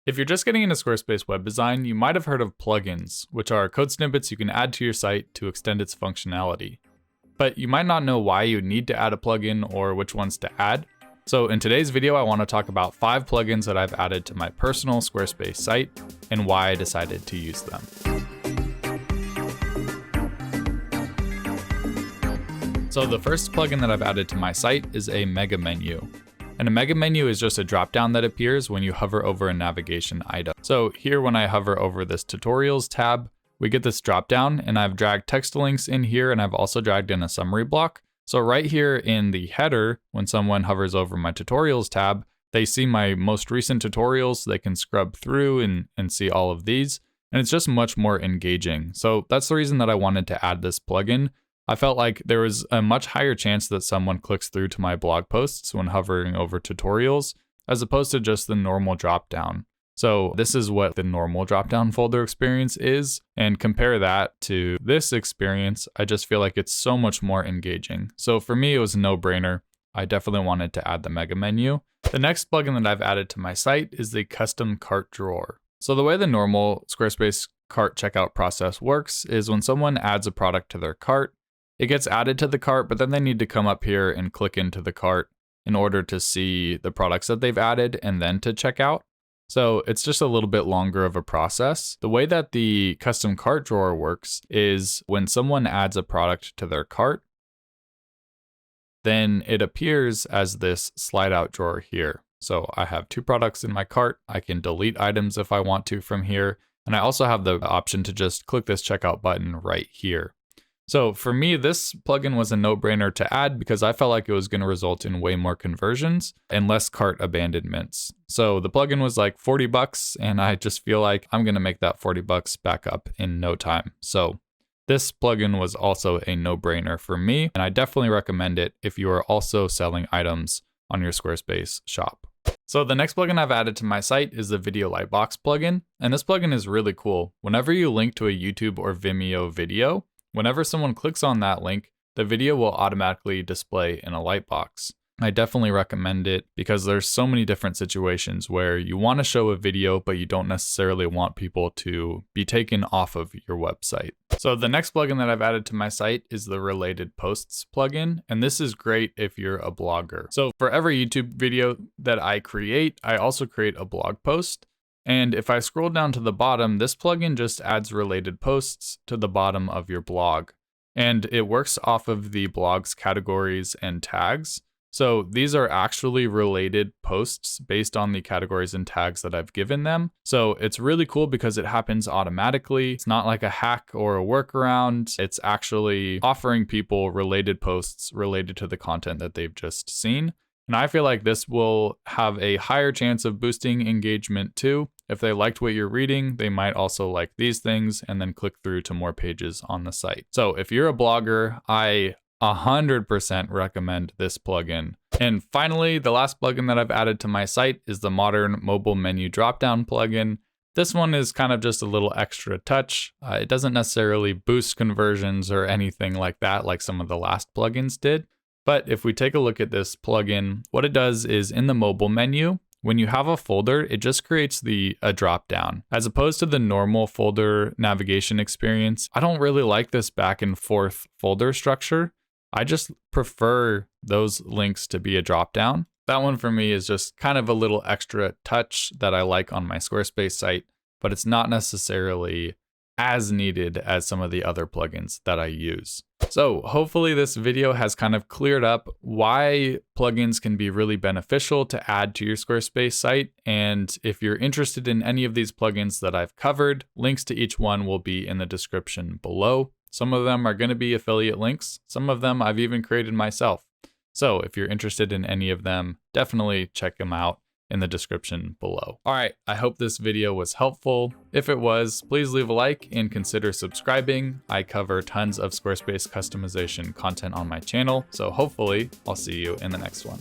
If you're just getting into Squarespace web design, you might have heard of plugins, which are code snippets you can add to your site to extend its functionality. But you might not know why you need to add a plugin or which ones to add. So in today's video, I want to talk about 5 plugins that I've added to my personal Squarespace site and why I decided to use them. So the first plugin that I've added to my site is a MegaMenu. And a MegaMenu is just a dropdown that appears when you hover over a navigation item. So here when I hover over this tutorials tab, we get this dropdown, and I've dragged text links in here, and I've also dragged in a summary block. So right here in the header, when someone hovers over my tutorials tab, they see my most recent tutorials, so they can scrub through and see all of these. And it's just much more engaging. So that's the reason that I wanted to add this plugin. I felt like there was a much higher chance that someone clicks through to my blog posts when hovering over tutorials, as opposed to just the normal dropdown. So this is what the normal dropdown folder experience is, and compare that to this experience, I just feel like it's so much more engaging. So for me, it was a no-brainer. I definitely wanted to add the MegaMenu. The next plugin that I've added to my site is the custom cart drawer. So the way the normal Squarespace cart checkout process works is when someone adds a product to their cart, it gets added to the cart, but then they need to come up here and click into the cart in order to see the products that they've added and then to check out. So it's just a little bit longer of a process. The way that the custom cart drawer works is when someone adds a product to their cart, then it appears as this slide out drawer here. So I have 2 products in my cart. I can delete items if I want to from here. And I also have the option to just click this checkout button right here. So for me, this plugin was a no-brainer to add because I felt like it was going to result in way more conversions and less cart abandonments. So the plugin was like $40, and I just feel like I'm going to make that $40 back up in no time. So this plugin was also a no-brainer for me, and I definitely recommend it if you are also selling items on your Squarespace shop. So the next plugin I've added to my site is the Video Lightbox plugin, and this plugin is really cool. Whenever you link to a YouTube or Vimeo video, whenever someone clicks on that link, the video will automatically display in a lightbox. I definitely recommend it because there's so many different situations where you want to show a video, but you don't necessarily want people to be taken off of your website. So the next plugin that I've added to my site is the Related Posts plugin, and this is great if you're a blogger. So for every YouTube video that I create, I also create a blog post. And if I scroll down to the bottom, this plugin just adds related posts to the bottom of your blog. And it works off of the blog's categories and tags. So these are actually related posts based on the categories and tags that I've given them. So it's really cool because it happens automatically. It's not like a hack or a workaround. It's actually offering people related posts related to the content that they've just seen. And I feel like this will have a higher chance of boosting engagement too. If they liked what you're reading, they might also like these things and then click through to more pages on the site. So if you're a blogger, I 100% recommend this plugin. And finally, the last plugin that I've added to my site is the Modern Mobile Menu Dropdown plugin. This one is kind of just a little extra touch. It doesn't necessarily boost conversions or anything like that, like some of the last plugins did. But if we take a look at this plugin, what it does is in the mobile menu, when you have a folder, it just creates a drop-down. As opposed to the normal folder navigation experience, I don't really like this back and forth folder structure. I just prefer those links to be a drop-down. That one for me is just kind of a little extra touch that I like on my Squarespace site, but it's not necessarily as needed as some of the other plugins that I use. So hopefully this video has kind of cleared up why plugins can be really beneficial to add to your Squarespace site. And if you're interested in any of these plugins that I've covered, links to each one will be in the description below. Some of them are going to be affiliate links. Some of them I've even created myself. So if you're interested in any of them, definitely check them out in the description below. All right, I hope this video was helpful. If it was, please leave a like and consider subscribing. I cover tons of Squarespace customization content on my channel, so hopefully I'll see you in the next one.